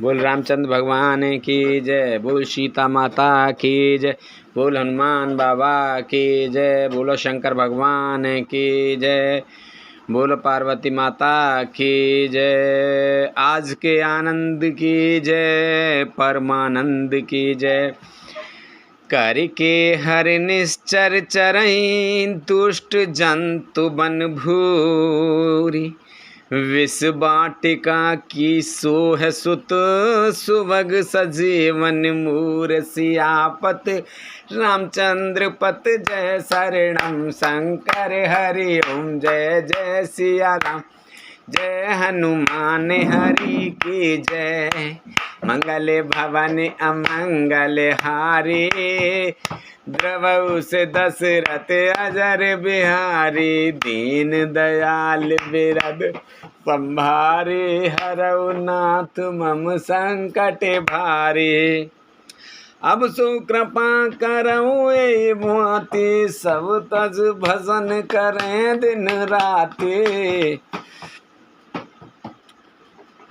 बोल रामचंद्र भगवान की जय, बोल सीता माता की जय, बोल हनुमान बाबा की जय, बोलो शंकर भगवान की जय, बोलो पार्वती माता की जय। आज के आनंद की जय, परमानंद की जय। करके हर निश्चर चरई, दुष्ट जंतु बन भूरी। विष वाटिका की सोह सुत, सुभग सजीवन मूर। सियापत रामचंद्र पत, जय शरणम शंकर हरि ओम। जय जय सिया राम, जय हनुमान हरि की जय। मंगल भवन अमंगल हारी, द्रवहु से दशरथ अजर बिहारी। दीन दयाल बिरद संभारे, हरऊ नाथ मम संकट भारी। अब सो कृपा करऊँ ए भांति, सब तज भजन करें दिन राति।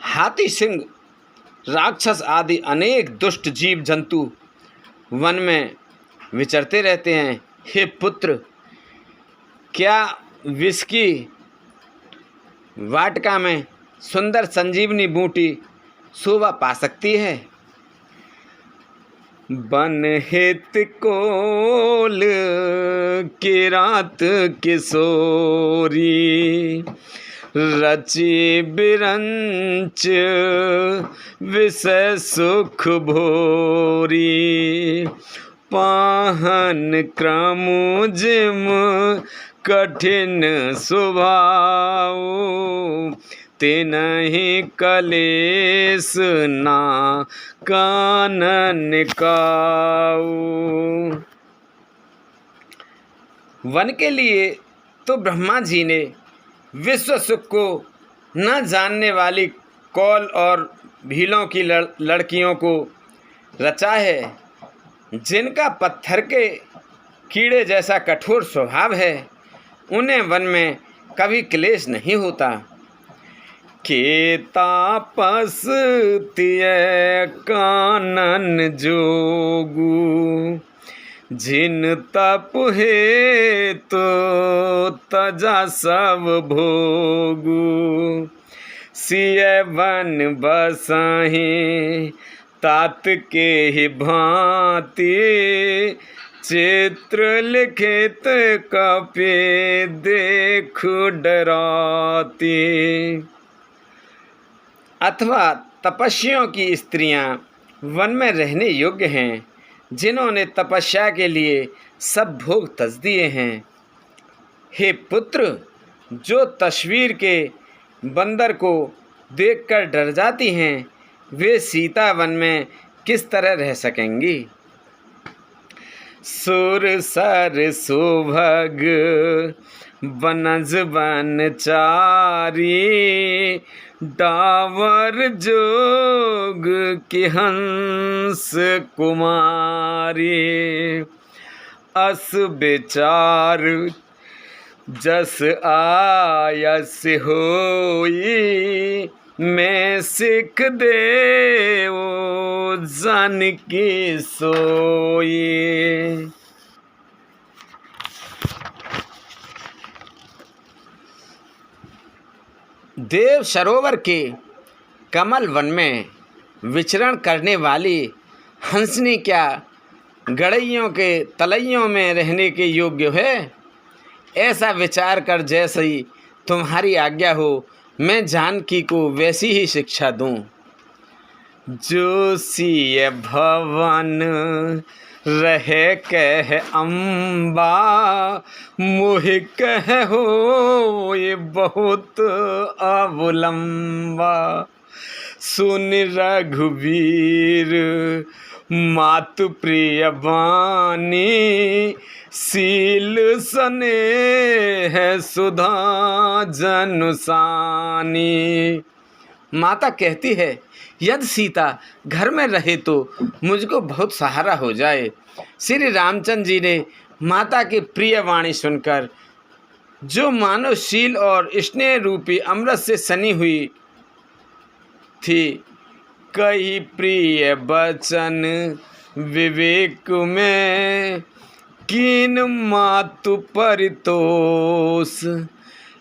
हाथी, सिंह, राक्षस आदि अनेक दुष्ट जीव जंतु वन में विचरते रहते हैं। हे पुत्र, क्या विष की वाटिका में सुंदर संजीवनी बूटी शोभा पा सकती है? बन हित कोल किरात किशोरी, रचि बिरंच विषय सुख भोरी। पाहन क्रमु जिम कठिन स्वभाव, तिनहि कलेस ना कानन काऊ। वन के लिए तो ब्रह्मा जी ने विश्व सुख को न जानने वाली कौल और भीलों की लड़कियों को रचा है, जिनका पत्थर के कीड़े जैसा कठोर स्वभाव है। उन्हें वन में कभी क्लेश नहीं होता। के तापस तिय कानन जोगु, जिन तप हे तो तजा सब भोगु। सिय वन बसहि तात के ही भांति, चित्र लिखित कपि देखु डराती। अथवा तपस्वियों की स्त्रियां वन में रहने योग्य हैं, जिन्होंने तपस्या के लिए सब भोग तज दिए हैं। हे पुत्र, जो तस्वीर के बंदर को देखकर डर जाती हैं, वे सीता वन में किस तरह रह सकेंगी? सुर सर सुभग बनज बनचारी, डावर जोग की हंस कुमारी। अस विचार जस आयस होई, मैं सिख देव जानकी सोई। देव सरोवर के कमल वन में विचरण करने वाली हंसनी क्या गड़ैयों के तलैयों में रहने के योग्य है? ऐसा विचार कर जैसे ही तुम्हारी आज्ञा हो, मैं जानकी को वैसी ही शिक्षा दूं। जो सिय भवन रहे कह अम्बा, मोहि कह हो ये बहुत अवलंबा। सुन रघुवीर मातु प्रिय वाणी, सील सने है सुधा जनुसानी। माता कहती है, यदि सीता घर में रहे तो मुझको बहुत सहारा हो जाए। श्री रामचंद्र जी ने माता की प्रिय वाणी सुनकर, जो मानवशील और स्नेह रूपी अमृत से सनी हुई थी, कही प्रिय बचन विवेक में, कीन मातु परितोष।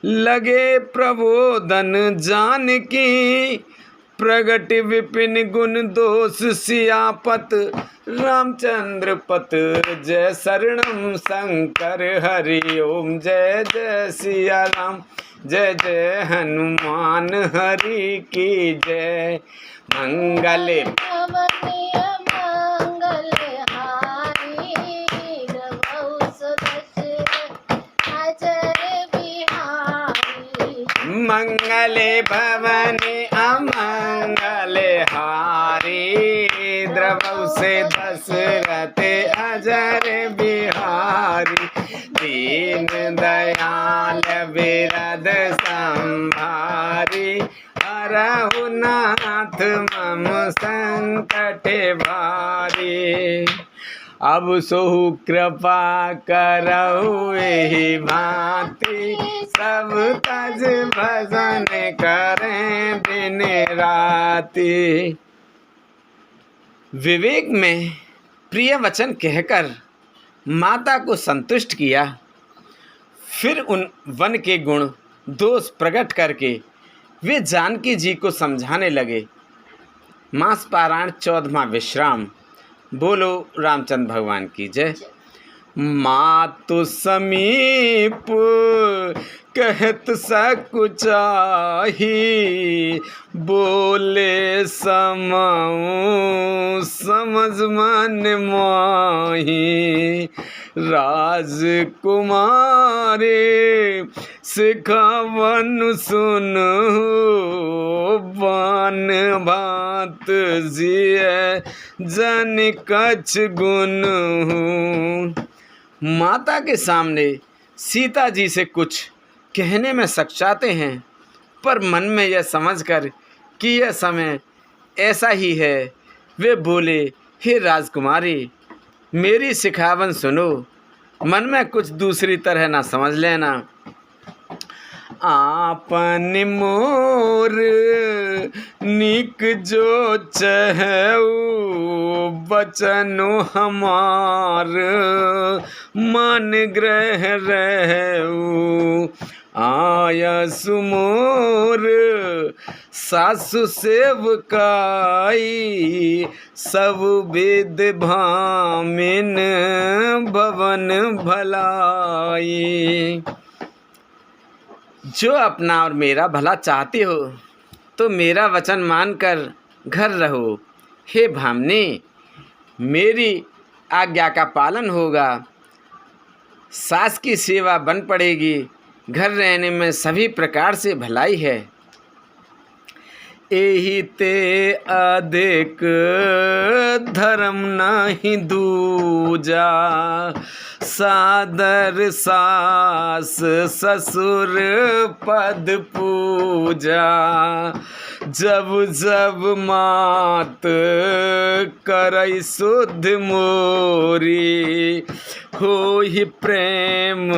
लगे प्रबोधन जानकी, प्रगट विपिन गुण दोष। सियापत रामचंद्र पत, जय शरणम शंकर हरि ओम। जय जय सिया राम, जय जय हनुमान हरि की जय। मंगले मंगले भवने अमंगले हारी, द्रवौ से दशरथ अजर बिहारी। दीन दयाल बिरद संभारी, हरहु नाथ मम संकट भारी। अब सोहु कृपा करहु एहि भांति, सब तज भजन करें दिन राति। विवेक में प्रिय वचन कहकर माता को संतुष्ट किया। फिर उन वन के गुण दोष प्रकट करके वे जानकी जी को समझाने लगे। मास पारायण 14वां विश्राम। बोलो रामचंद्र भगवान की जय। मातु समीप कहत सकुचाही, बोले समऊ समझ मन माही। राजकुमारी सिखावन सुनु, बान भात जिय जन कछ गुण। माता के सामने सीता जी से कुछ कहने में सकचाते हैं, पर मन में यह समझकर कि यह समय ऐसा ही है, वे बोले, हे राजकुमारी, मेरी सिखावन सुनो, मन में कुछ दूसरी तरह ना समझ लेना। आपन मोर निक जो चहु, बचनो हमार मन ग्रह रहु। आयसु मोर सासु सेवकाई, सब वेद भामिन भवन भलाई। जो अपना और मेरा भला चाहते हो तो मेरा वचन मानकर घर रहो। हे भामनी, मेरी आज्ञा का पालन होगा, सास की सेवा बन पड़ेगी, घर रहने में सभी प्रकार से भलाई है। एही ते अधिक धर्म नहीं दूजा, सादर सास ससुर पद पूजा। जब जब मात करई शुद्ध मोरी, होहि प्रेम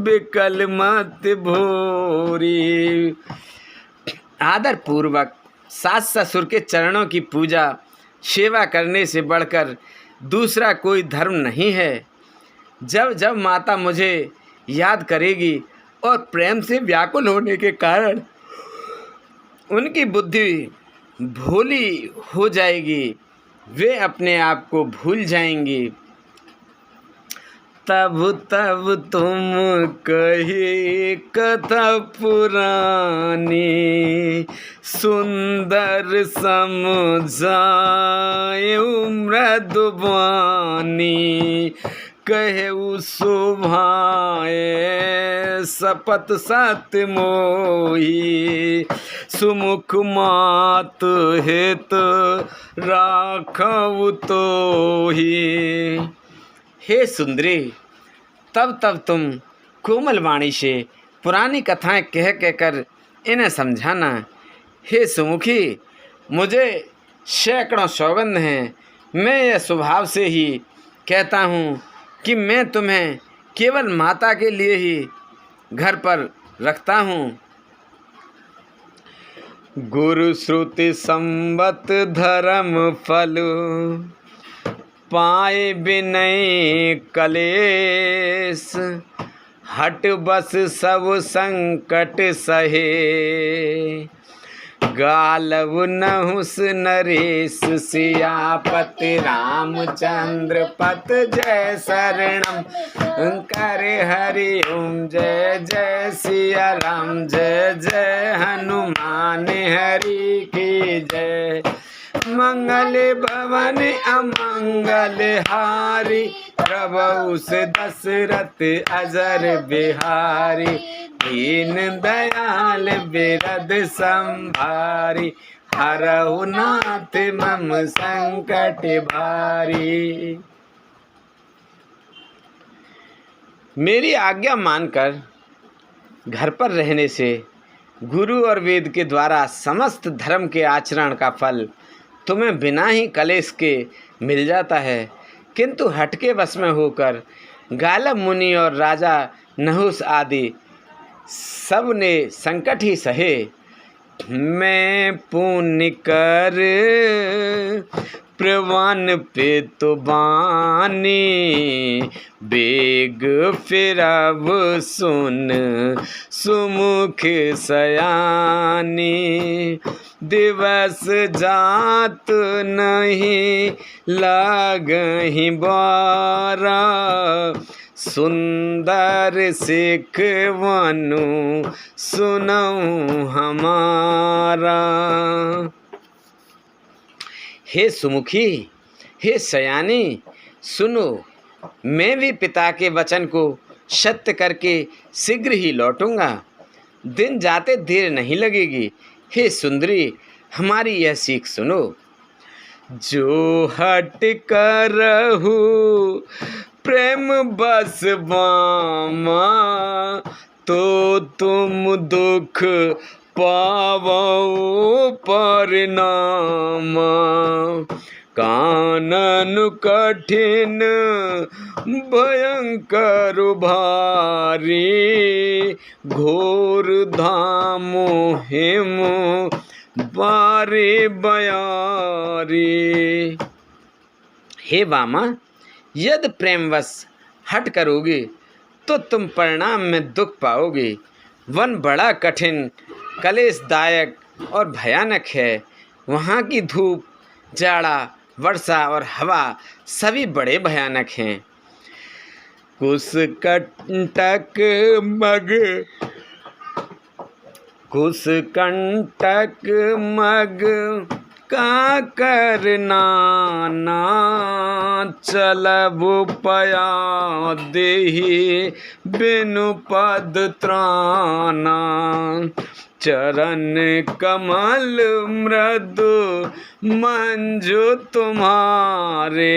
बिकल मत भोरी। आदर पूर्वक सास ससुर के चरणों की पूजा सेवा करने से बढ़कर दूसरा कोई धर्म नहीं है। जब जब माता मुझे याद करेगी और प्रेम से व्याकुल होने के कारण उनकी बुद्धि भोली हो जाएगी, वे अपने आप को भूल जाएंगी। तब तब तुम कही कथा पुरानी, सुंदर समझाए मृदुबानी। कहु शोभाए सपत सत्य मोही, सुमुख मात हित राखव तोही। हे सुंदरी, तब तब तुम कोमल वाणी से पुरानी कथाएं कह कहकर इन्हें समझाना। हे सुमुखी, मुझे सैकड़ों सौगंध हैं। मैं यह स्वभाव से ही कहता हूँ कि मैं तुम्हें केवल माता के लिए ही घर पर रखता हूँ। गुरु श्रुति संबत धर्म फल, पाए बिनय कलेश, हट बस सब संकट सहे, गालव नहुस नरेश, सियापति रामचंद्र पत जय शरणम, करे हरि ओम जय जय सिया राम, जय जय हनुमान हरि की जय। मंगल भवन अमंगल हारी, प्रभु से दशरथ अजर बिहारी, दीन दयाल बिरद संभारी, हरहु नाथ मम संकट भारी। मेरी आज्ञा मानकर घर पर रहने से गुरु और वेद के द्वारा समस्त धर्म के आचरण का फल तुम्हें बिना ही कलेश के मिल जाता है, किंतु हटके वश में होकर गालव मुनि और राजा नहुस आदि सब ने संकट ही सहे। मैं पुण्य कर प्रवान पे तो बानी, बेग फिरब सुन सुमुख सयानी, दिवस जात नहीं लागहि बारा, सुंदर सिख वनु सुनऊं हमारा। हे सुमुखी, हे सयानी, सुनो, मैं भी पिता के वचन को सत्य करके शीघ्र ही लौटूंगा, दिन जाते देर नहीं लगेगी। हे सुंदरी, हमारी यह सीख सुनो। जो हट करहु प्रेम बस बामा, तो तुम दुख पावो परिणामा, कानन कठिन भयंकर भारी, घोर धाम हिम बारे बयारी। हे वामा, यदि प्रेमवश हट करोगे तो तुम परिणाम में दुख पाओगे। वन बड़ा कठिन, कलेशदायक और भयानक है। वहाँ की धूप, जाड़ा, वर्षा और हवा सभी बड़े भयानक हैं। कुश कंटक मग का करना ना, चलब पया देहि बिनु पद त्राना, चरण कमल मृदु मंजु तुम्हारे,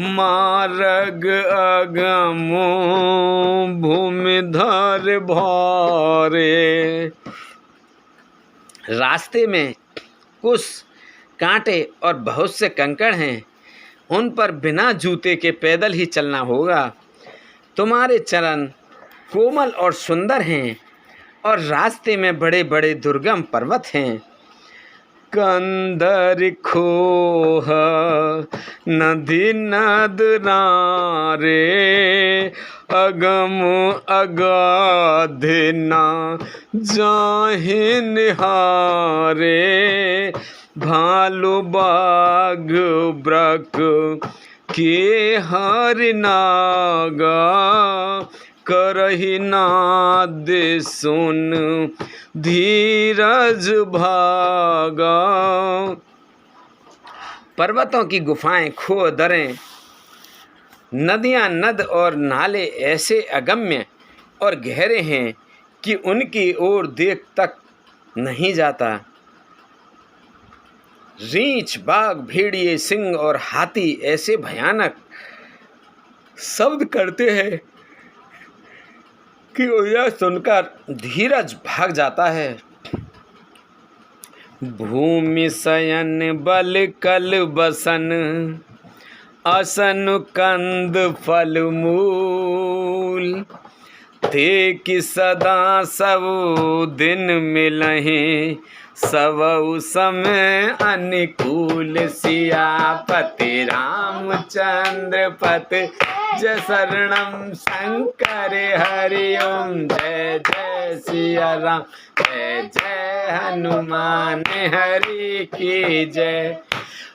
मार्ग अगमो भूमिधर भारे। रास्ते में कुछ कांटे और बहुत से कंकड़ हैं, उन पर बिना जूते के पैदल ही चलना होगा। तुम्हारे चरण कोमल और सुंदर हैं और रास्ते में बड़े बड़े दुर्गम पर्वत हैं। कंदर खोह नदी नद नारे, अगम अगाध ना जाहि निहारे, भालू बाघ ब्रक के हरि नागा, करहि नाद सुन धीरज भागा। पर्वतों की गुफाएं, खो दरें, नदियां, नद और नाले ऐसे अगम्य और गहरे हैं कि उनकी ओर देख तक नहीं जाता। रीछ, बाघ, भेड़िए, सिंह और हाथी ऐसे भयानक शब्द करते हैं कि यह सुनकर धीरज भाग जाता है। भूमि शयन बल कल बसन, असन कंद फल मूल, ते कि सदा सब दिन मिलहि, सबउ समय अनुकूल सियापति रामचंद्र पत जय शरणम शंकर हरि ओम जय जय सिया राम जय जय हनुमान हरि की जय।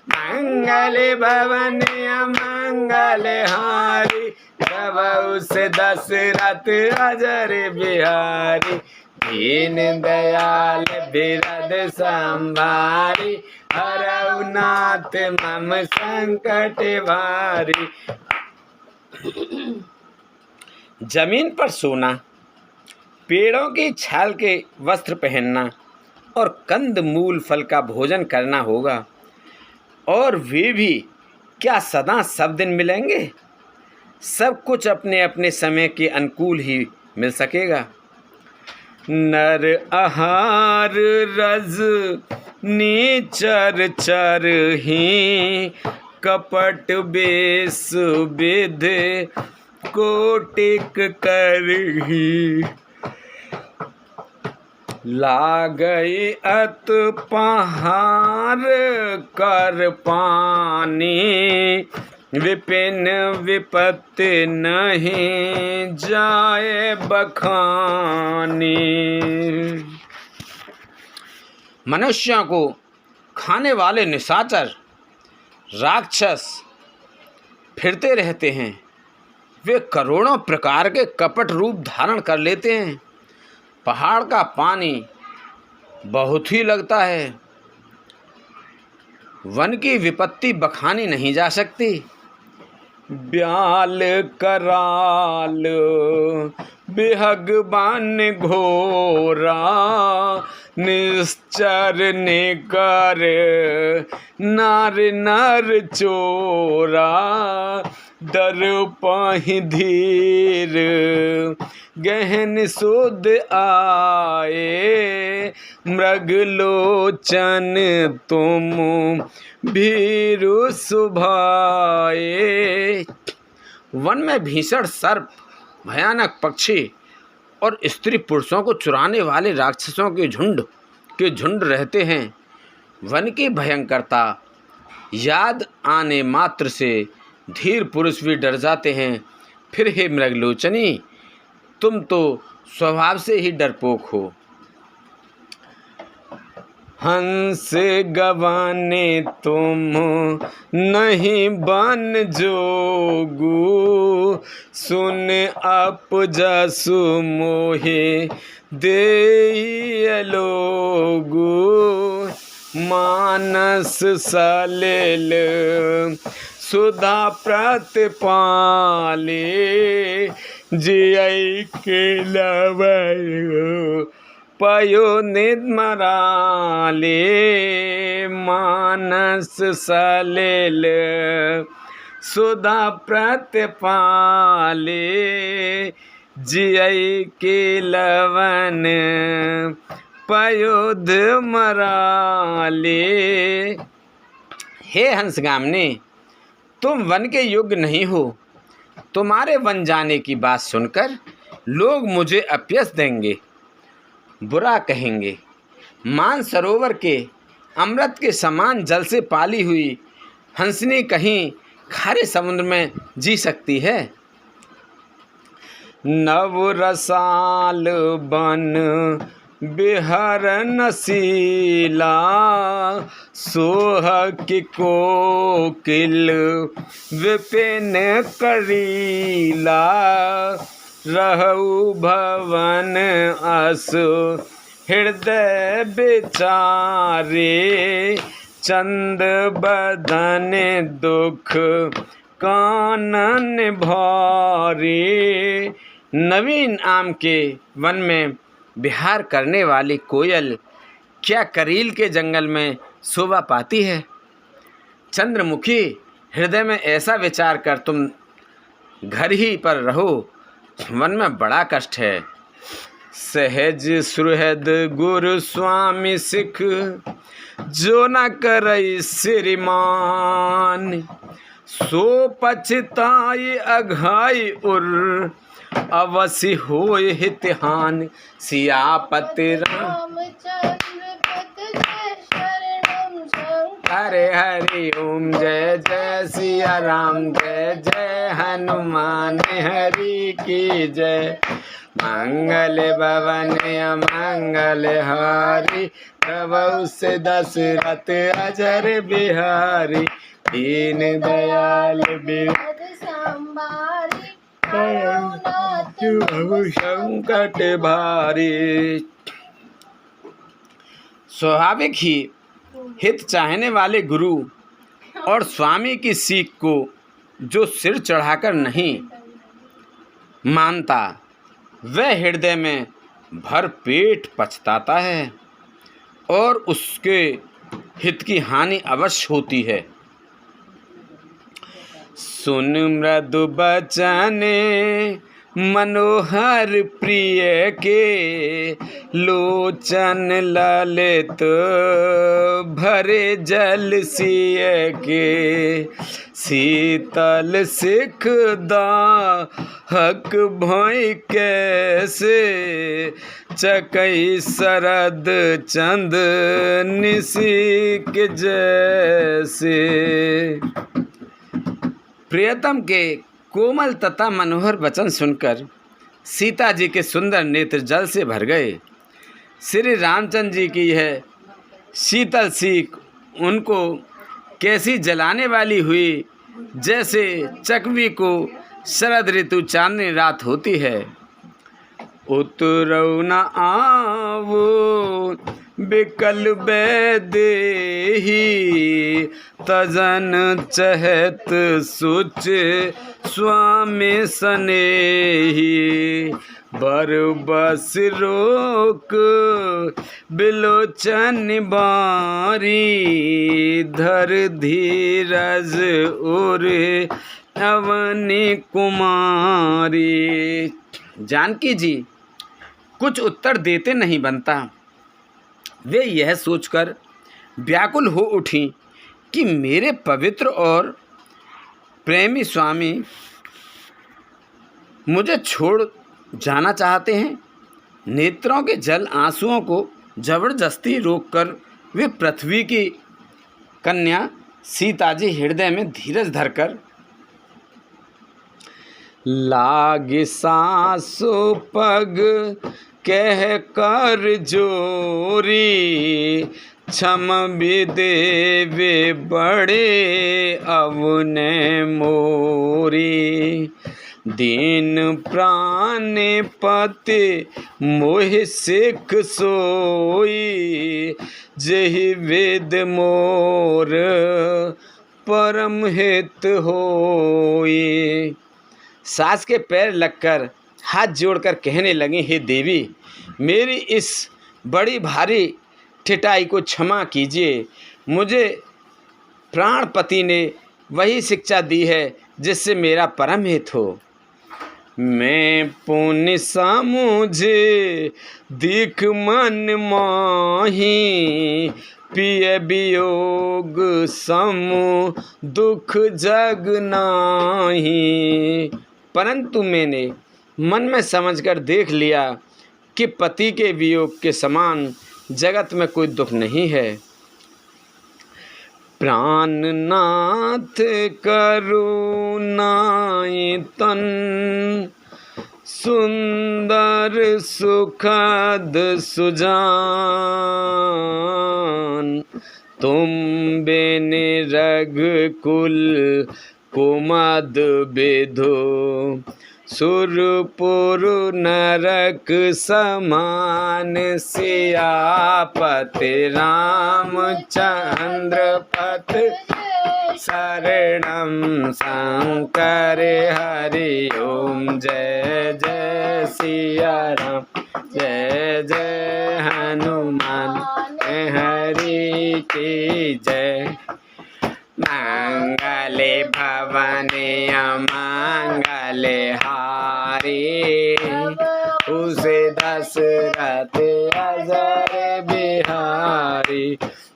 मंगल भवन अमंगल हारी सबउ से दशरथ अजर बिहारी दीन दयाल बिरद संभारी हरऊ नाथ मम संकट भारी। जमीन पर सोना, पेड़ों की छाल के वस्त्र पहनना और कंद मूल फल का भोजन करना होगा, और वे भी क्या सदा सब दिन मिलेंगे? सब कुछ अपने अपने समय के अनुकूल ही मिल सकेगा। नर आहार रज नीचर चर ही कपट बेस विध कोटिक करही लागई अत पहार कर पानी विपिन विपत्ति नहीं जाए बखानी। मनुष्यों को खाने वाले निशाचर राक्षस फिरते रहते हैं। वे करोड़ों प्रकार के कपट रूप धारण कर लेते हैं। पहाड़ का पानी बहुत ही लगता है। वन की विपत्ति बखानी नहीं जा सकती। ब्याल कराल बिहग बन घोरा निश्चर निकर नर नर चोरा दर पाहि धीर गहन सुध आए मृग लोचन तुम भीरु सुभाए। वन में भीषण सर्प, भयानक पक्षी और स्त्री पुरुषों को चुराने वाले राक्षसों के झुंड रहते हैं। वन की भयंकरता याद आने मात्र से धीर पुरुष भी डर जाते हैं। फिर हे मृगलोचनी, तुम तो स्वभाव से ही डरपोक हो। हंस गवाने तुम नहीं बन जोगू सुन अपजसु मोहे दे लोगू मानस सलिल सुधा प्रतिपाले जिय के लवयो पयो निद्मराले मानस सलिल सुधा प्रतिपाले जिय के लवन पयोध मराले। हे हंसगामिनी, तुम वन के योग्य नहीं हो। तुम्हारे वन जाने की बात सुनकर लोग मुझे अपयश देंगे, बुरा कहेंगे। मानसरोवर के अमृत के समान जल से पाली हुई हंसनी कहीं खारे समुद्र में जी सकती है? नवरसाल बन बिहर नसीला सोह की कोकिल विपिन करीला रहु भवन असु हृदय बेचारे चंद बदन दुख कानन भारे। नवीन आम के वन में विहार करने वाली कोयल क्या करील के जंगल में शोभा पाती है? चंद्रमुखी, हृदय में ऐसा विचार कर तुम घर ही पर रहो, वन में बड़ा कष्ट है। सहज सुहृद गुरु स्वामी सिख जो न करई श्रीमान सो पछताई अघाई उर अवश्य होय हितहान। सियापति रामचंद्र पत हरे हरि ओम। जय जय सिया राम, जय जय हनुमान हरि की जय। मंगल भवन अमंगल हारी, प्रभु से दशरथ अजर बिहारी। दीन दयाल संकट भारी। स्वाभाविक ही हित चाहने वाले गुरु और स्वामी की सीख को जो सिर चढ़ाकर नहीं मानता, वह हृदय में भर पेट पछताता है और उसके हित की हानि अवश्य होती है। सुन मृदु बचन मनोहर प्रिय के, लोचन ललित भरे जल सिय के। शीतल सिख दाहक भय कैसे, चकई शरद चंद निशिक जैसे। प्रियतम के कोमल तथा मनोहर वचन सुनकर सीता जी के सुंदर नेत्र जल से भर गए। श्री रामचंद्र जी की यह शीतल सीख उनको कैसी जलाने वाली हुई, जैसे चकवी को शरद ऋतु चांदनी रात होती है। उतरौ न आवो बिकल बेदेही, तजन चहत सुच स्वामी सनेही। बर बस रोक बिलोचन बारी, धर धीरज उर अवनी कुमारी। जानकी जी कुछ उत्तर देते नहीं बनता। वे यह सोचकर व्याकुल हो उठी कि मेरे पवित्र और प्रेमी स्वामी मुझे छोड़ जाना चाहते हैं। नेत्रों के जल आंसुओं को जबरदस्ती रोककर वे पृथ्वी की कन्या सीता जी हृदय में धीरज धरकर लागे सासो पग कह कर जोरी, क्षम विदेवे बड़े अवने मोरी। दीन प्राण पति मोह सिख सोई, जहि वेद मोर परम हित होई। सास के पैर लगकर हाथ जोड़कर कहने लगी, हे देवी, मेरी इस बड़ी भारी ठिठाई को क्षमा कीजिए। मुझे प्राणपति ने वही शिक्षा दी है जिससे मेरा परम हित हो। मैं पुण्य समुझे दिख मन माही, पिय वियोग समु दुख जग नाही। परंतु मैंने मन में समझकर देख लिया कि पति के वियोग के समान जगत में कोई दुख नहीं है। प्राणनाथ करुणाई तन, सुंदर सुखद सुजान। तुम बिन रघुकुल कुमद विधो, सुरपुर नरक समान। सियापति रामचंद्र पथ, शरणम शंकर हरि ओम। जय जय सिया राम, जय जय हनुमान हरि की जय। मंगले भवने अमंगले हारी, उसे दशरथ अजर बिहारी।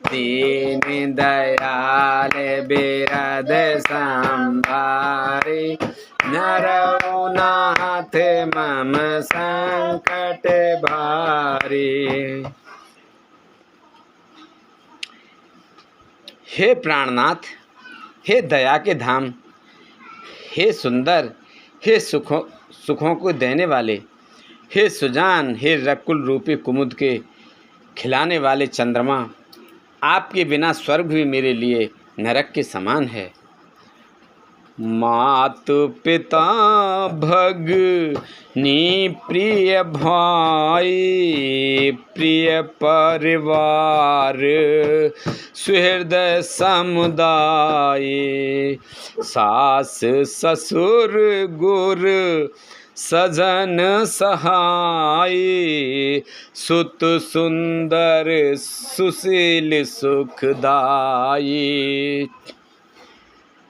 दीन दयाल बिरद संभारी, नरनाथ मम संकट भारी। हे प्राणनाथ, हे दया के धाम, हे सुंदर, हे सुखों को देने वाले, हे सुजान, हे रकुल रूपी कुमुद के खिलाने वाले चंद्रमा, आपके बिना स्वर्ग भी मेरे लिए नरक के समान है। मात पिता भगनी प्रिय भाई, प्रिय परिवार, सुहृदय समुदाय, सास ससुर गुर सजन सहाय, सुत सुंदर सुशील सुखदाई।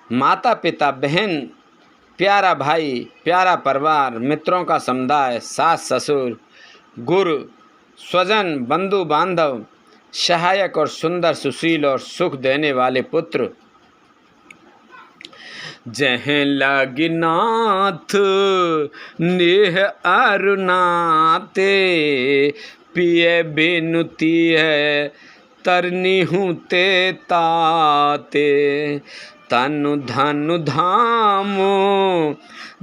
माता पिता बहन, प्यारा भाई, प्यारा परिवार, मित्रों का समुदाय, सास ससुर, गुरु, स्वजन, बंधु बांधव, सहायक और सुंदर सुशील और सुख देने वाले पुत्र, जह लगनाथ नेह अरुनाते, पिय बिनुती है तरनी हूँ ते ताते, तनु धनु धामो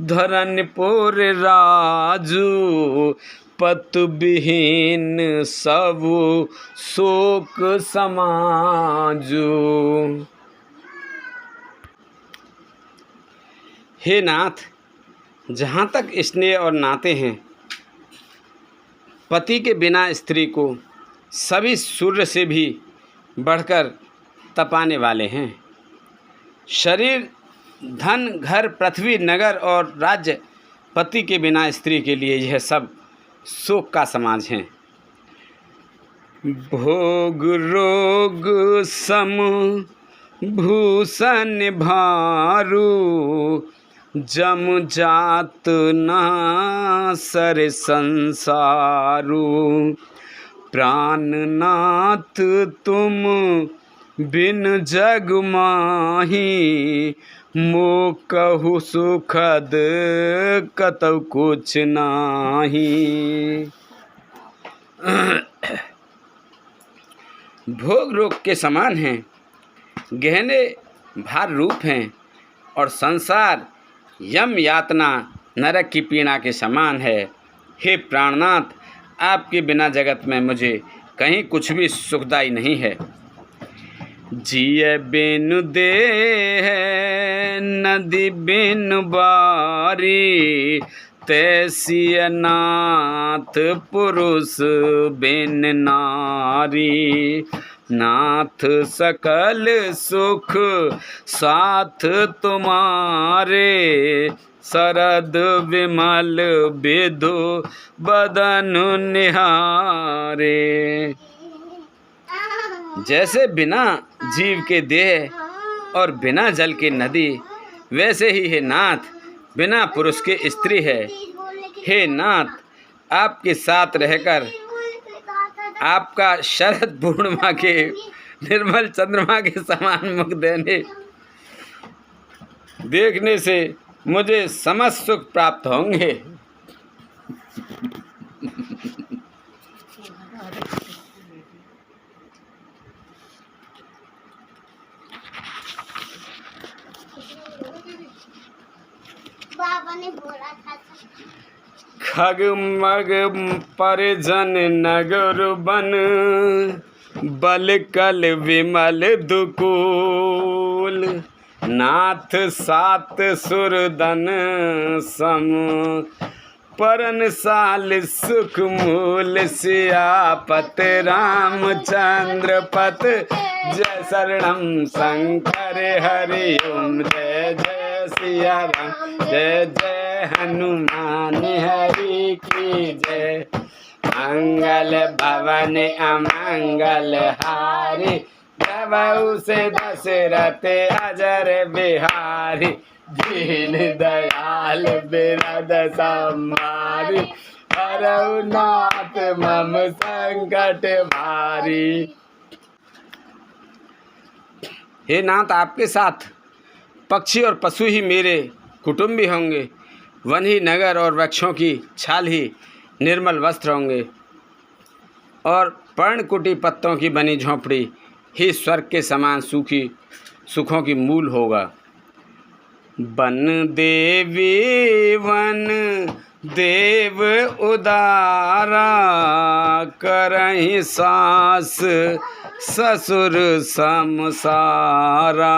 धरनपुर राजू, पतु विहीन सबु शोक समाजू। हे नाथ, जहाँ तक स्नेह और नाते हैं, पति के बिना स्त्री को सभी सूर्य से भी बढ़कर तपाने वाले हैं। शरीर, धन, घर, पृथ्वी, नगर और राज्य, पति के बिना स्त्री के लिए यह सब शोक का समाज हैं। भोग रोग सम भूषण भारू, जम जात ना सर संसारू, प्राणनाथ तुम बिन जग माही, मो कहु सुखद कतौ कुछ नाही। भोग रोग के समान हैं, गहने भार रूप हैं, और संसार यम यातना नरक की पीड़ा के समान है। हे प्राणनाथ, आपके बिना जगत में मुझे कहीं कुछ भी सुखदाई नहीं है। जिय बिनु दे है नदी बिनु बारी, तैसिय नाथ पुरुष बिन नारी, नाथ सकल सुख साथ तुम्हारे, शरद विमल विधु बदन निहारे। जैसे बिना जीव के देह और बिना जल के नदी, वैसे ही हे नाथ, बिना पुरुष के स्त्री है। हे नाथ, आपके साथ रहकर आपका शरद पूर्णिमा के निर्मल चंद्रमा के समान मुख देखने से मुझे समस्त सुख प्राप्त होंगे। बाबा ने बोला था खग मग परिजन नगर बन, बल कल विमल दुकूल, नाथ सात सुरदन सम, परन साल सुख मूल, सियापत रामचंद्र पत, जय शरणम शंकर हरि ओम, जय जय सिया राम, जय जय हनुमान हरि की जय। मंगल भवन अमंगल हारी, जबऊ से दशरथ अजर बिहारी, दीन दयाल बिरद संहारी, हरऊ नाथ मम संकट भारी। हे नाथ, आपके साथ पक्षी और पशु ही मेरे कुटुंबी होंगे, वन ही नगर और वृक्षों की छाल ही निर्मल वस्त्र होंगे, और पर्णकुटी पत्तों की बनी झोंपड़ी ही स्वर्ग के समान सुखों की मूल होगा। वन देवी वन देव उदारा, करहि सास ससुर समसारा।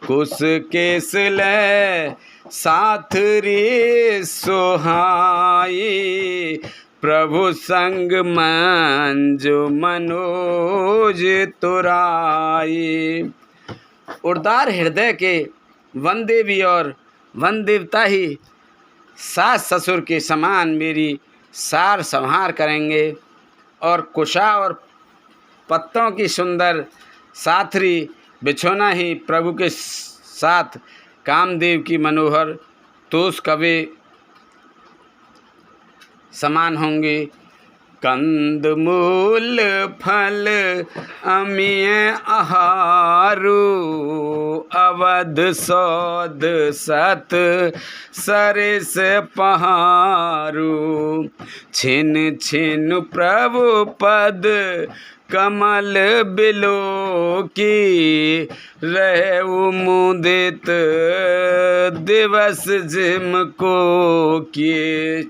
कुस केस लै साथ रे सोहाई, प्रभु संग मंजु मनोज तुराई। उदार हृदय के वन देवी और वन देवता ही सास ससुर के समान मेरी सार संहार करेंगे, और कुशा और पत्तों की सुंदर साथरी बिछोना ही प्रभु के साथ कामदेव की मनोहर तोष कवे समान होंगे। कंद मूल फल अमीय आहारू, अवध सौद सत सरिस पहारू। छिन छिन प्रभु पद कमल बिलो की, रहे मुदित दिवस जिम को किए।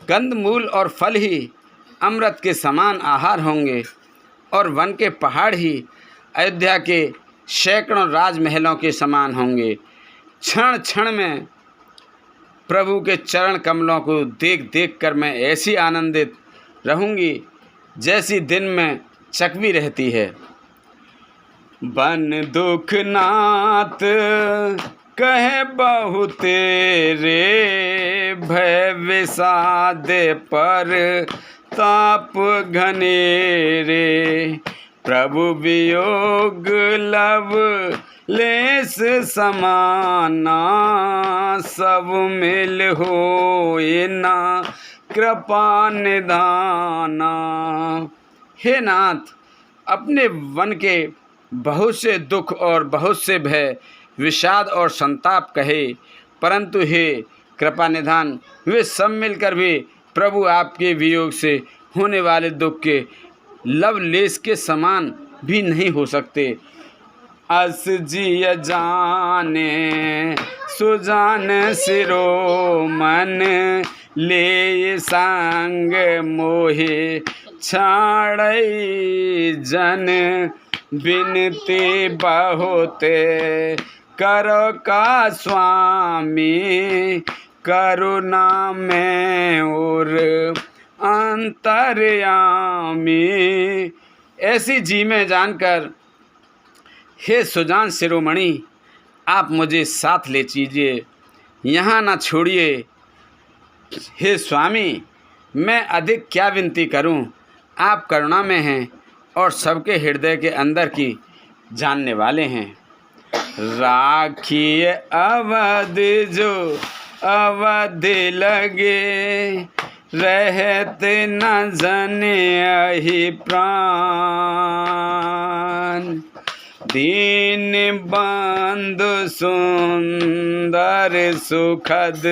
कंद मूल और फल ही अमृत के समान आहार होंगे, और वन के पहाड़ ही अयोध्या के सैकड़ों राजमहलों के समान होंगे। क्षण क्षण में प्रभु के चरण कमलों को देख देख कर मैं ऐसी आनंदित रहूँगी जैसी दिन में चकवी रहती है। बन दुख नाथ कहे बहु तेरे, भय विषाद पर ताप घनेरे। प्रभु वियोग लव लेस समाना, सब मिल होए ना कृपा निधाना। हे नाथ, अपने वन के बहुत से दुख और बहुत से भय विषाद और संताप कहे, परंतु हे कृपा निधान, वे सब मिलकर भी प्रभु आपके वियोग से होने वाले दुख के लवलेश के समान भी नहीं हो सकते। अस जिय जाने सुजान सिरो मन, ले संग मोहे छाड़ई जन। बिनती बहुते करो का स्वामी, करुणा में और अंतर्यामी। ऐसी जी में जानकर हे सुजान शिरोमणि, आप मुझे साथ ले लीजिए, यहाँ ना छोड़िए। हे स्वामी, मैं अधिक क्या विनती करूं, आप करुणा में हैं और सबके हृदय के अंदर की जानने वाले हैं। राखिए अवध जो अवध लगे, रहते न जने अहि प्राण। दीन बंधु सुंदर सुखद,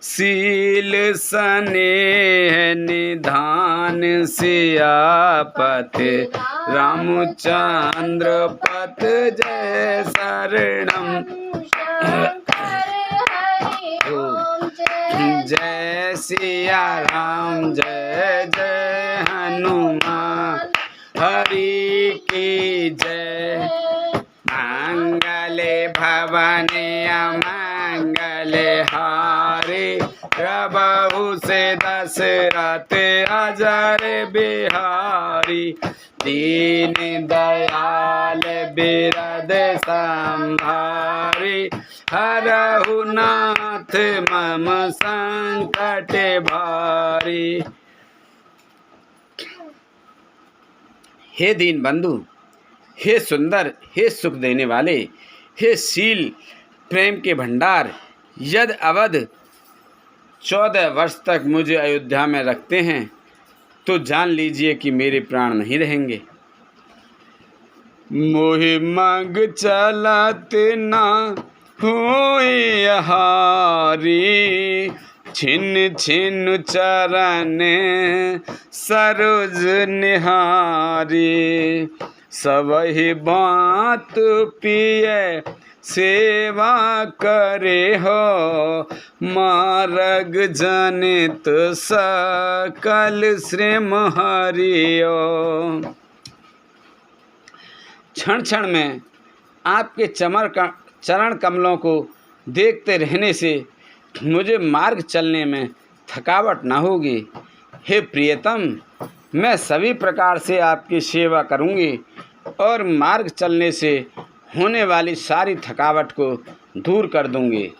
शील स्नेह निधान। सियापति रामचंद्र पथ जय शरणम। जय सिया राम जय जय हनुमान, हरि की जय। मंगले भवने अमंगले हारे, प्रभु से दशरथ अजर बिहारी। दीन दयाल बिरद संभारी, हरहु नाथ मम संकट भारी। हे दीन बंधु, हे सुंदर, हे सुख देने वाले, हे शील प्रेम के भंडार, यदि अवध 14 वर्ष तक मुझे अयोध्या में रखते हैं तो जान लीजिए कि मेरे प्राण नहीं रहेंगे। मोहि मग चलत ना होए हारी, छिन छिन चरण सरोज निहारी, सबहि बात पिय सेवा करे हो, मार्ग जनित सकल श्रीम हरियो। क्षण क्षण में आपके चरण कमलों को देखते रहने से मुझे मार्ग चलने में थकावट न होगी। हे प्रियतम, मैं सभी प्रकार से आपकी सेवा करूंगी और मार्ग चलने से होने वाली सारी थकावट को दूर कर दूंगी।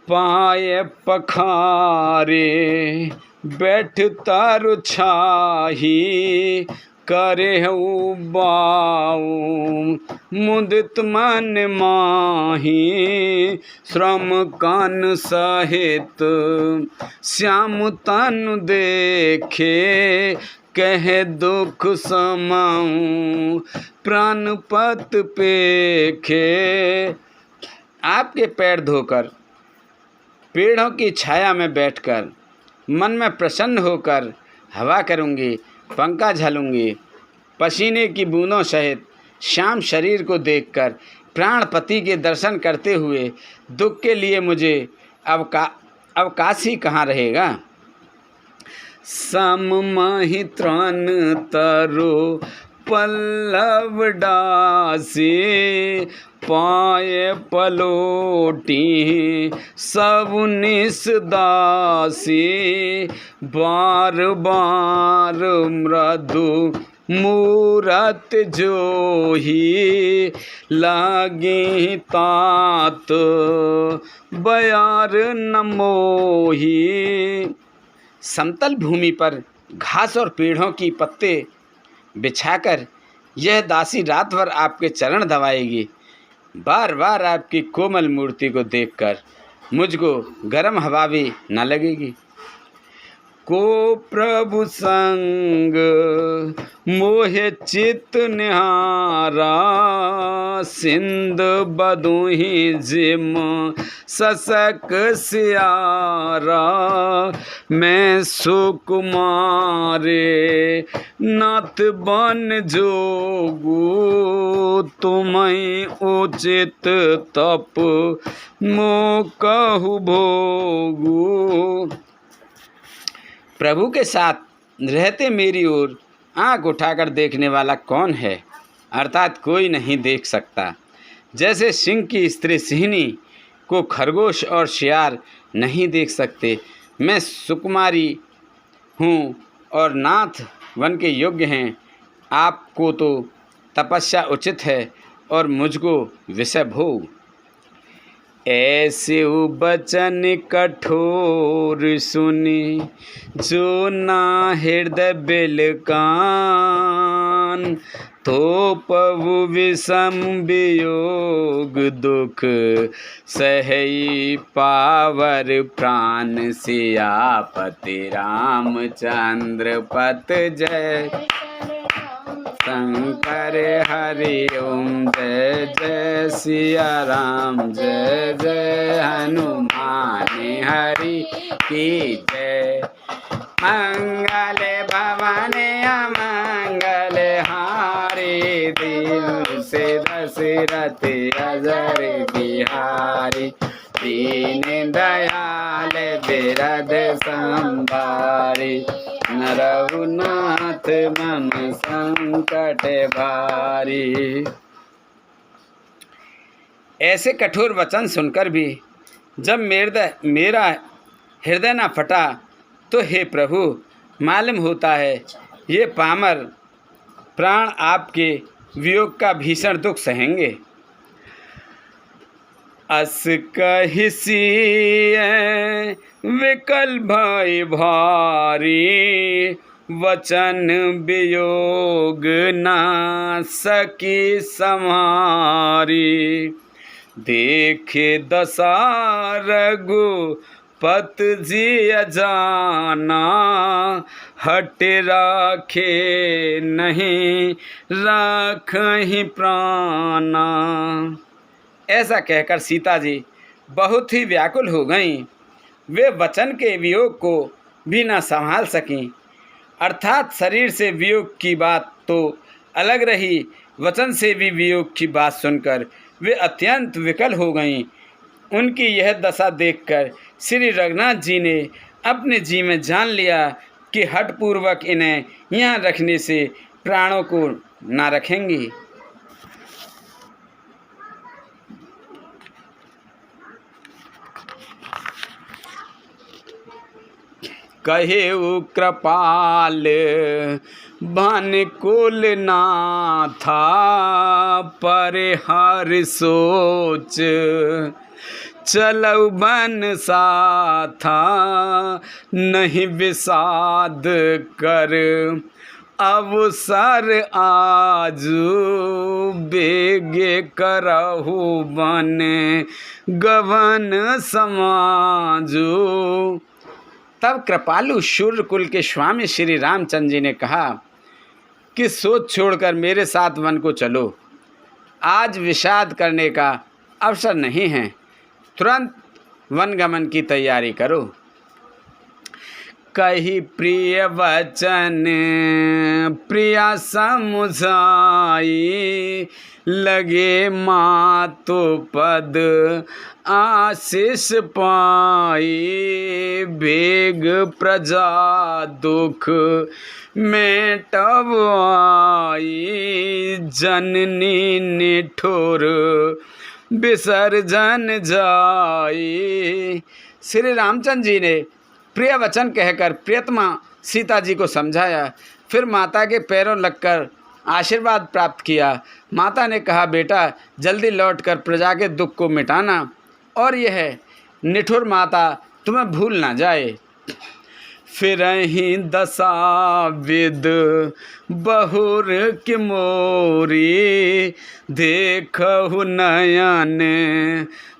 पाए पखारे बैठ तारु छाही, करे बाऊ मुदित मन माही, श्रम कान सहित श्याम तन देखे, कह दुख समाऊं प्राणपत पेखे। आपके पैर धोकर पेड़ों की छाया में बैठकर मन में प्रसन्न होकर हवा करूंगी, पंखा झलूंगी, पसीने की बूंदों सहित श्याम शरीर को देखकर प्राणपति के दर्शन करते हुए दुख के लिए मुझे अवकाश ही कहाँ रहेगा। सममहि त्राण तरु पल्लव डासी, पाए पलोटी सब निस दासी, बार बार मृदु मूरत जोही, लागी तात बयार न मोही। समतल भूमि पर घास और पेड़ों की पत्ते बिछाकर यह दासी रात भर आपके चरण दबाएगी। बार बार आपकी कोमल मूर्ति को देखकर मुझको गर्म हवा भी न लगेगी। को प्रभु संग मोहे चित निहारा, सिंध बदुहि जिम ससक सियारा, मैं सुकुमारे नाथ बन जोगू, तुम्हें उचित तप मो कहु भोगू। प्रभु के साथ रहते मेरी ओर आँख उठाकर देखने वाला कौन है, अर्थात कोई नहीं देख सकता। जैसे सिंह की स्त्री सिंहनी को खरगोश और शियार नहीं देख सकते, मैं सुकुमारी हूँ और नाथ वन के योग्य हैं। आपको तो तपस्या उचित है और मुझको विषय भोग। ऐसे बचन कठोर सुनी, जो ना हृदय बिलकान, तो पवु विषम वियोग दुख, सहई पावर प्राण सियापति रामचंद्र पत जय। शंकर हरि ओम जय जय सिया राम, जय जय हनुमान हरि की जय। मंगल भवन अमंगल हारी, दिल से दशरथ अजर बिहारी, दीन दयाल बिरद संभारी, रघुनाथ मम संकट भारी। ऐसे कठोर वचन सुनकर भी जब मेरा हृदय न फटा, तो हे प्रभु, मालूम होता है ये पामर प्राण आपके वियोग का भीषण दुख सहेंगे। अस कहिसी विकल भय भारी, वचन वियोग ना सकी समारी, देखे दशा रघुपत जी अजाना, हट राखे नहीं राखहि प्राणा। ऐसा कहकर सीता जी बहुत ही व्याकुल हो गईं। वे वचन के वियोग को भी न संभाल सकीं। अर्थात शरीर से वियोग की बात तो अलग रही, वचन से भी वियोग की बात सुनकर वे अत्यंत विकल हो गईं। उनकी यह दशा देखकर श्री रघुनाथ जी ने अपने जी में जान लिया कि हठपूर्वक इन्हें यहाँ रखने से प्राणों को ना रखेंगी। कहेउ कृपाल भानुकुल नाथा, परिहर सोच चलऊ बन साथा, नहीं विषाद कर अवसर आजू, बेगे करहु बन गवन समाजू। तब कृपालु शूरकुल के स्वामी श्री रामचंद्र जी ने कहा कि सोच छोड़कर मेरे साथ वन को चलो। आज विषाद करने का अवसर नहीं है, तुरंत वन गमन की तैयारी करो। कही प्रिय वचन प्रिया समुझाई, लगे मातु पद आशीष पाई, बेग प्रजा दुख मेटवाई, जननी निठुर विसर्जन जाई। श्री रामचंद्र जी ने प्रिय वचन कहकर प्रियतमा सीता जी को समझाया, फिर माता के पैरों लगकर आशीर्वाद प्राप्त किया। माता ने कहा, बेटा जल्दी लौटकर प्रजा के दुख को मिटाना और यह निठुर माता तुम्हें भूल ना जाए। फिर ही दशा विद बहुर की मोरी, देखहु नयन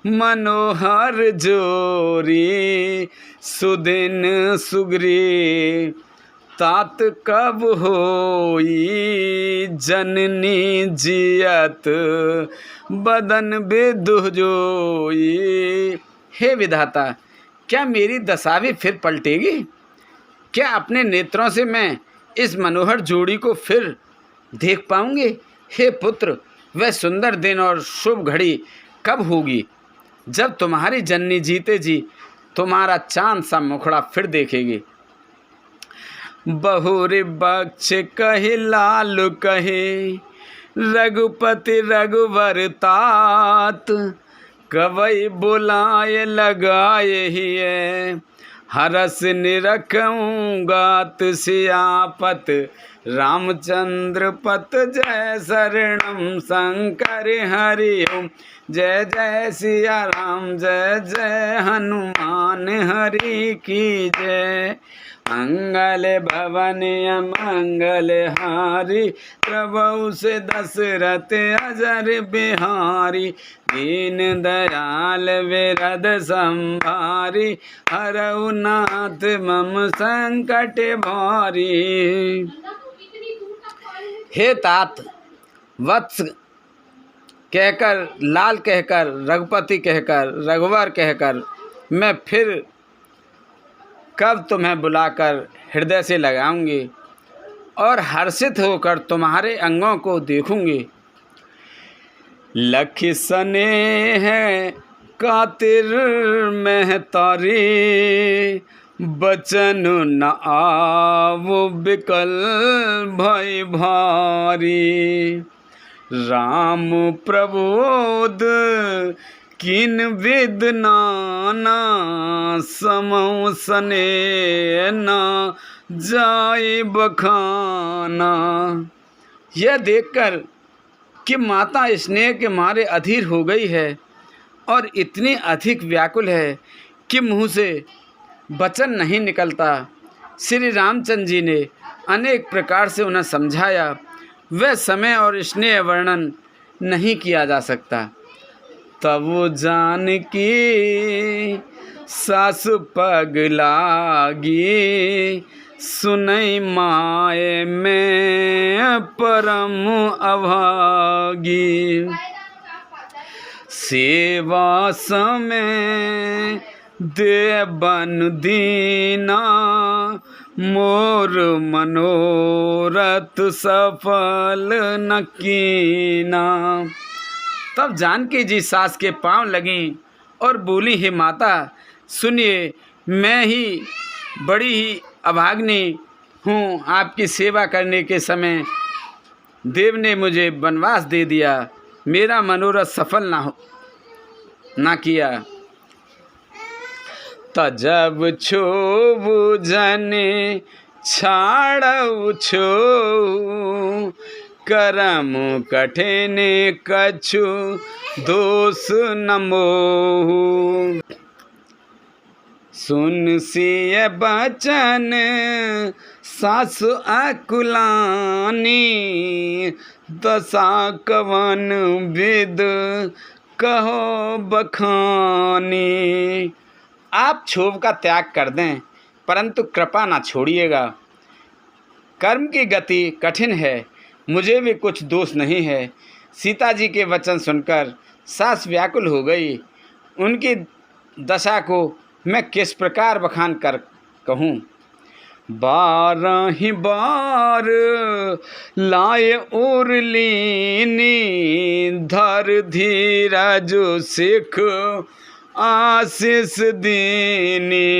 मनोहर जोरी, सुदिन सुग्री तात कब होई, जननी जियत बदन बेदुह जोई। हे विधाता, क्या मेरी दशा भी फिर पलटेगी? क्या अपने नेत्रों से मैं इस मनोहर जोड़ी को फिर देख पाऊंगी? हे पुत्र, वह सुंदर दिन और शुभ घड़ी कब होगी जब तुम्हारी जननी जीते जी तुम्हारा चांद सा मुखड़ा फिर देखेगी। बहुरी बक्ष कही लाल कही, रघुपति रघुवर तात, कवई बुलाए लगाए ही, हरस निरखऊँ गात सियापत, रामचंद्र पत जय शरणम शंकर हरि ओम, जय जय सिया राम जय जय हनुमान हरि की जय। मंगल भवन मंगल हारी, प्रभु से दशरथ अजर बिहारी, दीन दयाल विरद संभारी, हरऊ नाथ मम संकट भारी। हे तात, वत्स कहकर, लाल कहकर, रघुपति कहकर, रघुवर कहकर मैं फिर कब तुम्हें बुलाकर हृदय से लगाऊंगी और हर्षित होकर तुम्हारे अंगों को देखूंगी। लख स्नेह कातिर महतारी, बचन न आवो बिकल भय भारी, राम प्रबोध किन विद नाना, समौ सने न जाए बखाना। यह देखकर कि माता स्नेह के मारे अधीर हो गई है और इतनी अधिक व्याकुल है कि मुँह से वचन नहीं निकलता, श्री रामचंद्र जी ने अनेक प्रकार से उन्हें समझाया। वह समय और स्नेह वर्णन नहीं किया जा सकता। तब जानकी सासु पग लागी, सुनई माए में परम अभागी, सेवा समय दे बन दीना, मोर मनोरथ सफल न कीना। तब जानकी जी सास के पांव लगीं और बोली, हे माता सुनिए, मैं ही बड़ी ही अभाग्नी हूँ। आपकी सेवा करने के समय देव ने मुझे वनवास दे दिया, मेरा मनोरथ सफल ना किया। तजब छो जने छाड़ऊ छो, करम कठिन कछु दोष न मोहु। सुन सिय बचन सासु अकुलानी, दशा कवन विद कहो बखानी। आप क्षोभ का त्याग कर दें, परंतु कृपा ना छोड़िएगा। कर्म की गति कठिन है, मुझे भी कुछ दोष नहीं है। सीता जी के वचन सुनकर सास व्याकुल हो गई। उनकी दशा को मैं किस प्रकार बखान कर कहूँ। 12 बार लाए उरलीनी, धर धीरज सिख आशीष दीनी।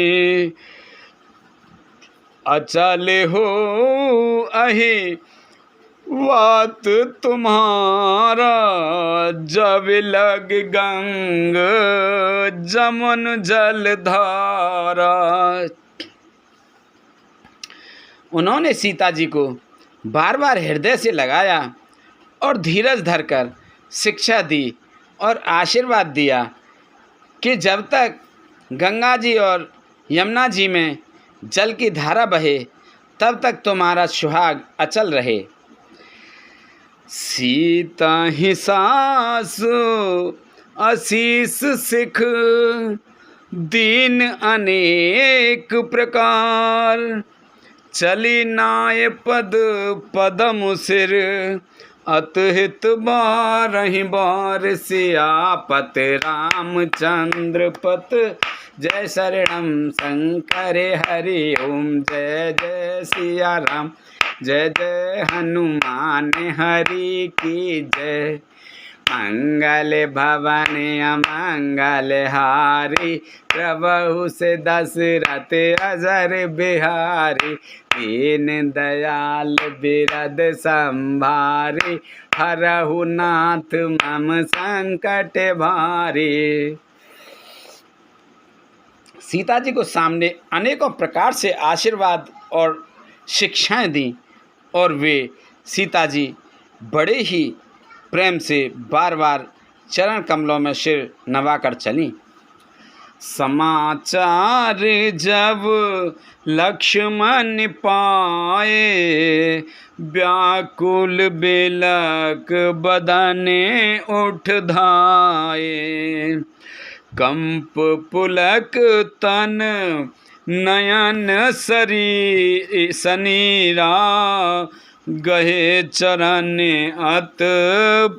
अचल हो अहि वात तुम्हारा, जब लग गंग जमन जलधारा। उन्होंने सीता जी को बार बार हृदय से लगाया और धीरज धरकर शिक्षा दी और आशीर्वाद दिया कि जब तक गंगा जी और यमुना जी में जल की धारा बहे, तब तक तुम्हारा सुहाग अचल रहे। सीता ही सासु आशीष सिख, दीन अनेक प्रकार। चली नाय पद पदम सिर, अतहित 12 बार। सियापत रामचंद्र पत, जय शरणम शंकर हरि ओम। जय जय सिया राम, जय जय हनुमान हरि की जय। मंगल भवन अमंगल हारी, प्रभु से दशरथ अजर बिहारी। दीन दयाल बिरद संभारी, हरहु नाथ मम संकट भारी। सीता जी को सामने अनेकों प्रकार से आशीर्वाद और शिक्षाएं दी और वे सीता जी बड़े ही प्रेम से बार बार चरण कमलों में सिर नवाकर चलीं। समाचार जब लक्ष्मण पाए, व्याकुल बिलक बदने उठ धाये। कंप पुलक तन नयन सनीरा, गहे चरण अत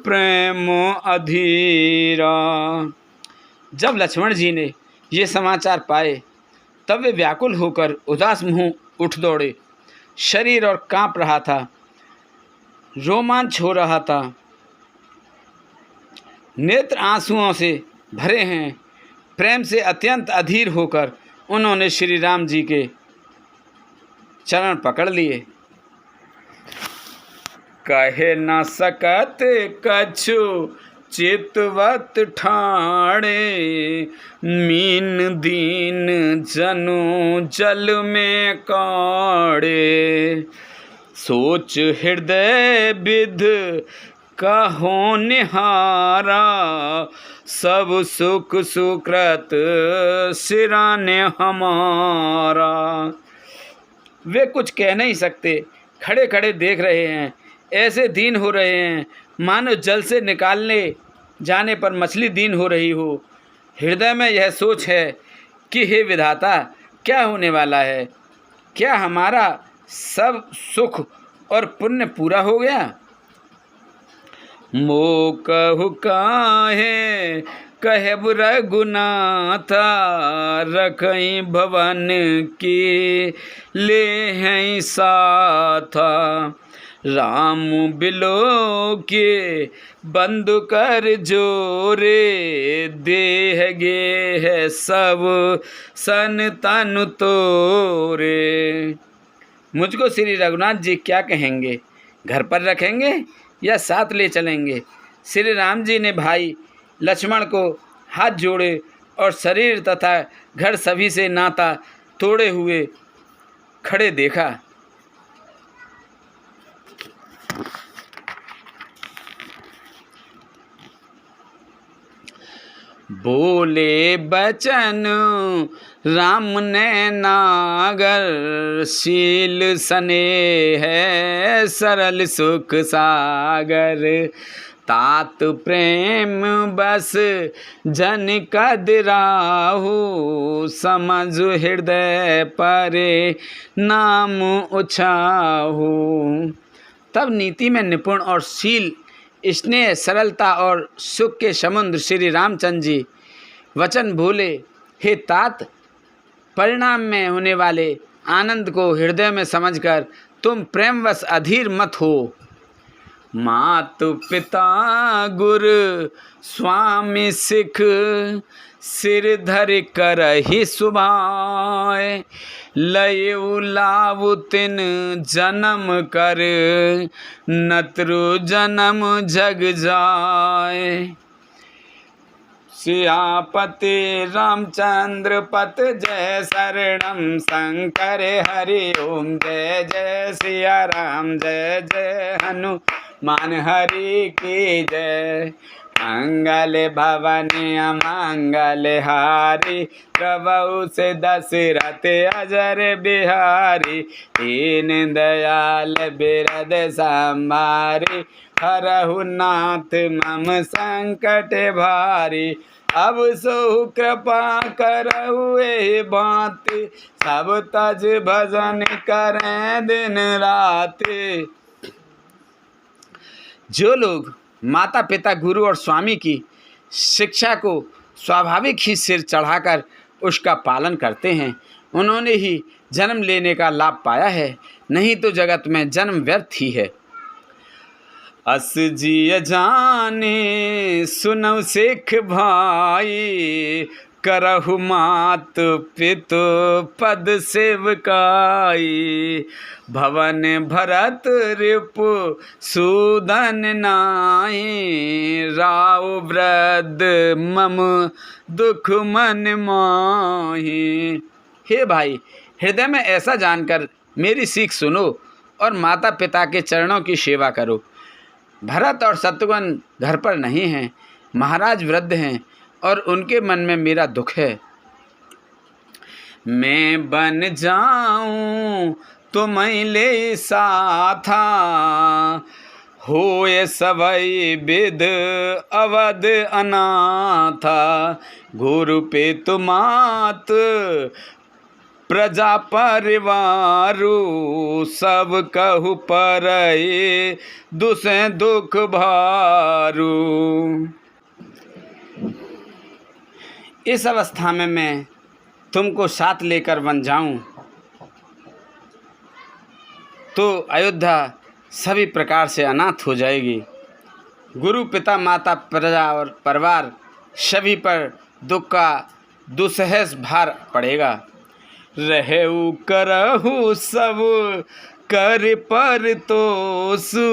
प्रेम अधीरा। जब लक्ष्मण जी ने ये समाचार पाए, तब वे व्याकुल होकर उदास मुँह उठ दौड़े। शरीर और कांप रहा था, रोमांच हो रहा था, नेत्र आंसुओं से भरे हैं। प्रेम से अत्यंत अधीर होकर उन्होंने श्री राम जी के चरण पकड़ लिए। कहे न सकत कछु चितवत ठाणे, मीन दीन जनु जल में काढ़े। सोच हृदय विध कहो निहारा, सब सुख सुकृत सिराने हमारा। वे कुछ कह नहीं सकते, खड़े खड़े देख रहे हैं, ऐसे दीन हो रहे हैं मानो जल से निकालने जाने पर मछली दीन हो रही हो। हृदय में यह सोच है कि हे विधाता, क्या होने वाला है? क्या हमारा सब सुख और पुण्य पूरा हो गया? मो कहु काहे कहब रघुनाथ, रखई भवन की ले हैं साथ। राम बिलो के बंधु कर जोरे, देह गे है सब सन तन तोरे। मुझको श्री रघुनाथ जी क्या कहेंगे, घर पर रखेंगे या साथ ले चलेंगे? श्री राम जी ने भाई लक्ष्मण को हाथ जोड़े और शरीर तथा घर सभी से नाता तोड़े हुए खड़े देखा। बोले बचन राम ने नागर, शील सने है सरल सुख सागर। तात प्रेम बस जन कदराहु, समझ हृदय परे नाम उछाहु। तब नीति में निपुण और शील, स्नेह, सरलता और सुख के समुद्र श्री रामचंद्र जी वचन बोले, हे तात, परिणाम में होने वाले आनंद को हृदय में समझकर तुम प्रेमवश अधीर मत हो। मातु पिता गुरु स्वामी सिख, सिर धर कर ही सुभाए। लयु लावु तिन जन्म कर, नत्रु जन्म जग जाए। सियापति रामचंद्र पत जय शरणम, शंकर हरि ओम जय जय सिया राम, जय जय हनुमान हरि की जय। मंगल भवन अमंगल हारी, प्रभु से दशरथ अजर बिहारी। दीन दयाल बिरद संभारी, हरहु नाथ मम संकट भारी। अब सो कृपा करहु एहि भांति, सब तज भजन करें दिन राति। जो लोग माता पिता गुरु और स्वामी की शिक्षा को स्वाभाविक ही सिर चढ़ाकर उसका पालन करते हैं, उन्होंने ही जन्म लेने का लाभ पाया है, नहीं तो जगत में जन्म व्यर्थ ही है। अस जिय जाने सुनौ सिख भाई, करहु मात पितु पद सेवकाई। भवन भरत रिपु सूदन नाहि, राव वृद्ध मम दुख मन माहि। हे भाई, हृदय में ऐसा जानकर मेरी सीख सुनो और माता पिता के चरणों की सेवा करो। भरत और शत्रुघ्न घर पर नहीं हैं, महाराज वृद्ध हैं और उनके मन में मेरा दुख है। मैं बन जाऊं तुम्हें ले साथा, होए सवै विद अवध अनाथा। गुरु पितु मात प्रजा परिवारु, सब कहु परई दुसै दुख भारू। इस अवस्था में मैं तुमको साथ लेकर बन जाऊं तो अयोध्या सभी प्रकार से अनाथ हो जाएगी। गुरु पिता माता प्रजा और परिवार सभी पर दुख का दुसहस भार पड़ेगा। रहु करहु सब कर पर तोसु,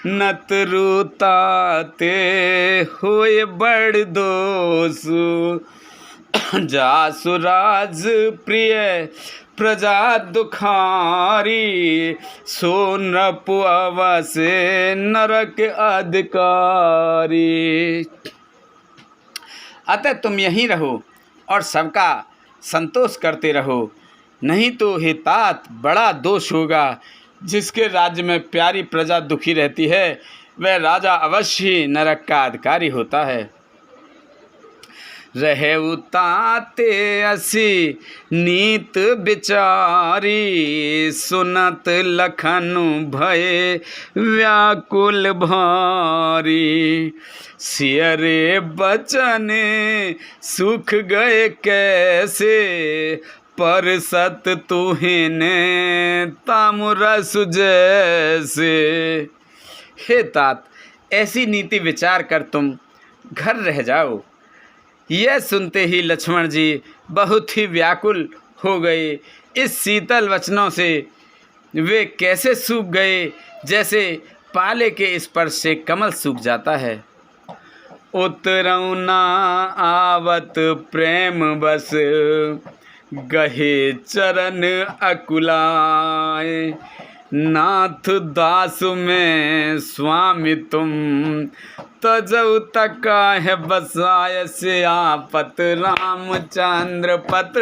नतरु ताते होए बड़ दोसु। जासु राज प्रिय प्रजा दुखारी, सो नृपु अवस नरक अधिकारी। अतः तुम यहीं रहो और सबका संतोष करते रहो, नहीं तो हे तात बड़ा दोष होगा। जिसके राज्य में प्यारी प्रजा दुखी रहती है, वह राजा अवश्य ही नरक का अधिकारी होता है। रहे उताते असी नीत बिचारी, सुनत लखन भय व्याकुल भारी। सियरे बचन सुख गए कैसे, पर सत तुहिने तामुरस जैसे। हे तात, ऐसी नीति विचार कर तुम घर रह जाओ। यह सुनते ही लक्ष्मण जी बहुत ही व्याकुल हो गए। इस शीतल वचनों से वे कैसे सूख गए, जैसे पाले के स्पर्श से कमल सूख जाता है। उतरऊ ना आवत प्रेम बस, गहे चरण अकुलाए। नाथ दास में स्वामी तुम, तजऊ तका है बसाय से आपत। रामचंद्र पत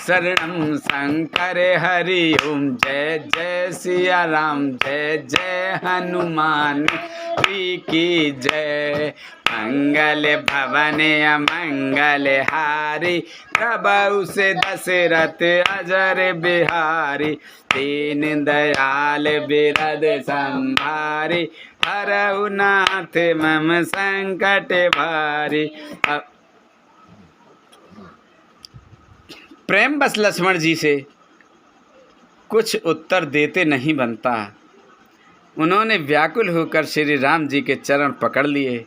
शरणम शंकर हरि ओम। जय जय सिया राम, जय जय हनुमान की जय। मंगल भवन मंगल हारी, प्रभु से दशरथ अजर बिहारी। दीन दयाल बिरद संभारी, हरऊ नाथ मम संकट भारी। प्रेम बस लक्ष्मण जी से कुछ उत्तर देते नहीं बनता। उन्होंने व्याकुल होकर श्री राम जी के चरण पकड़ लिए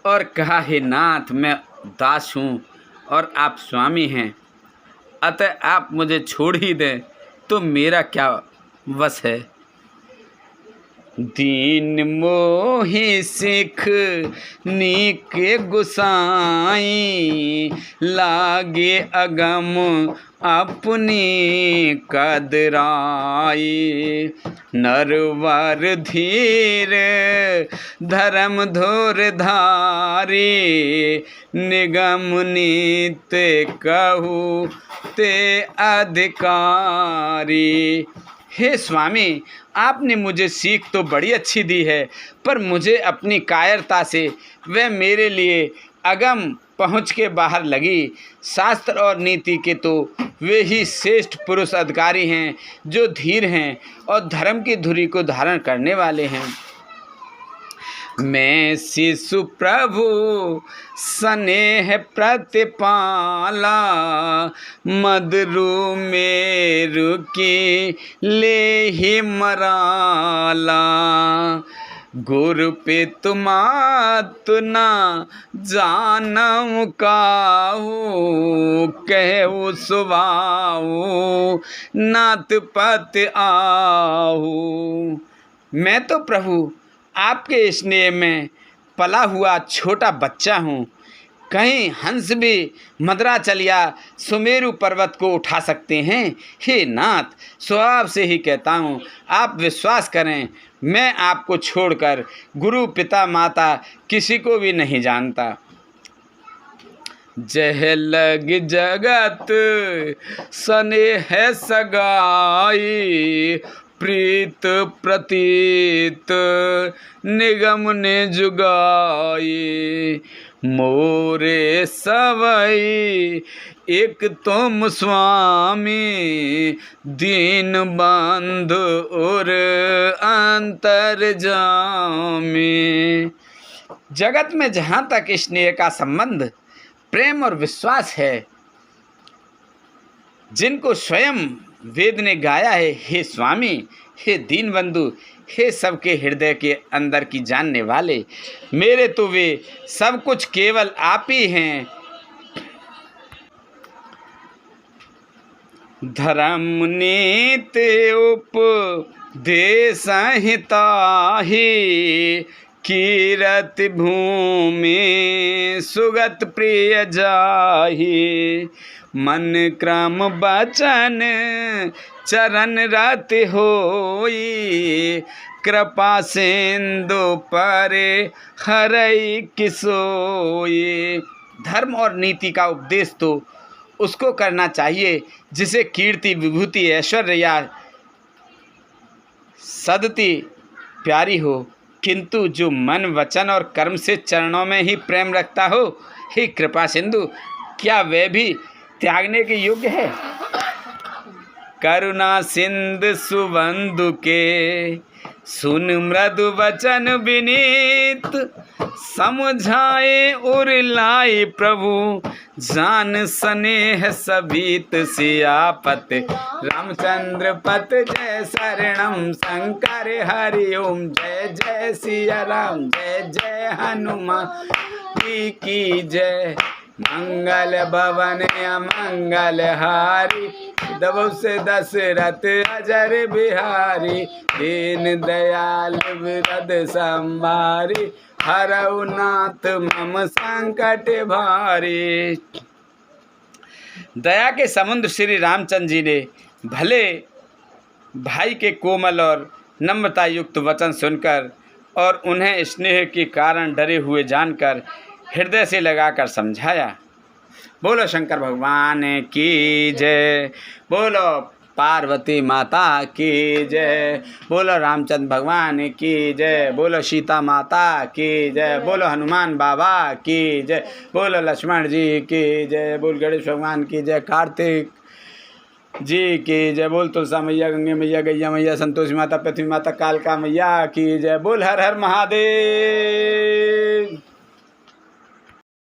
और कहा, हे नाथ, मैं दास हूँ और आप स्वामी हैं, अतः आप मुझे छोड़ ही दें तो मेरा क्या वश है। दीन मोहि सिख नीक गुसाई, लागे अगम अपनी कदराई। नरवर धीर धर्म धोर धारी, निगम नीत कहू ते अधिकारी। हे स्वामी, आपने मुझे सीख तो बड़ी अच्छी दी है, पर मुझे अपनी कायरता से वह मेरे लिए अगम पहुँच के बाहर लगी। शास्त्र और नीति के तो वे ही श्रेष्ठ पुरुष अधिकारी हैं जो धीर हैं और धर्म की धुरी को धारण करने वाले हैं। मैं शिशु प्रभु स्नेह प्रतिपाला, मधुरु मेरु की ले ही मराला। गुरु पे तुमात ना जानऊ काहू, कहू सुभाऊ नाथ पत आहू। मैं तो प्रभु आपके स्नेह में पला हुआ छोटा बच्चा हूँ। कहीं हंस भी मद्राचल या सुमेरु पर्वत को उठा सकते हैं। हे नाथ, स्वभाव से ही कहता हूँ, आप विश्वास करें, मैं आपको छोड़कर गुरु पिता माता किसी को भी नहीं जानता। जह लग जगत स्नेह सगाई, प्रीत प्रतीत निगम ने जुगाई। मोरे सवई एक तुम स्वामी, दीन बंधु और अंतर जामी। जगत में जहाँ तक स्नेह का संबंध प्रेम और विश्वास है, जिनको स्वयं वेद ने गाया है, हे स्वामी, हे दीन बंधु, हे सबके हृदय के अंदर की जानने वाले, मेरे तो वे सब कुछ केवल आप ही हैं। धर्म नीति उपदेश हिताहि, कीरत भूमि सुगत प्रिय जाहि। मन क्रम बचन चरण रत होई, कृपा सिंधु परे हरई किसोई। धर्म और नीति का उपदेश तो उसको करना चाहिए जिसे कीर्ति विभूति ऐश्वर्य या सदति प्यारी हो, किंतु जो मन वचन और कर्म से चरणों में ही प्रेम रखता हो, हे कृपा सिंधु, क्या वे भी त्यागने के योग्य है? करुणा सिंधु सुबंधु के सुन मृदु वचन विनीत, समझाए और लाए प्रभु जान स्नेह सबीत सियापत। रामचंद्र पत जय शरणम शंकर हरि ओम, जय जय सिया राम, जय जय हनुमान की जय। मंगल भवन अमंगल हारी, दबो से दशरथ अजर बिहारी। दीन दयाल विरद संभारी, हरऊ नाथ मम संकट भारी। दया के समुद्र श्री रामचंद्र जी ने भले भाई के कोमल और नम्रता युक्त वचन सुनकर और उन्हें स्नेह के कारण डरे हुए जानकर हृदय से लगाकर समझाया। बोलो शंकर भगवान की जय, बोलो पार्वती माता की जय, बोलो रामचंद्र भगवान की जय, बोलो सीता माता की जय, बोलो हनुमान बाबा की जय, बोलो लक्ष्मण जी की जय, बोल गणेश भगवान की जय, कार्तिक जी की जय, बोल तुलसा मैया, गंगे मैया, गैया मैया, संतोषी माता, पृथ्वी माता, कालका मैया की जय, बोल हर हर महादेव।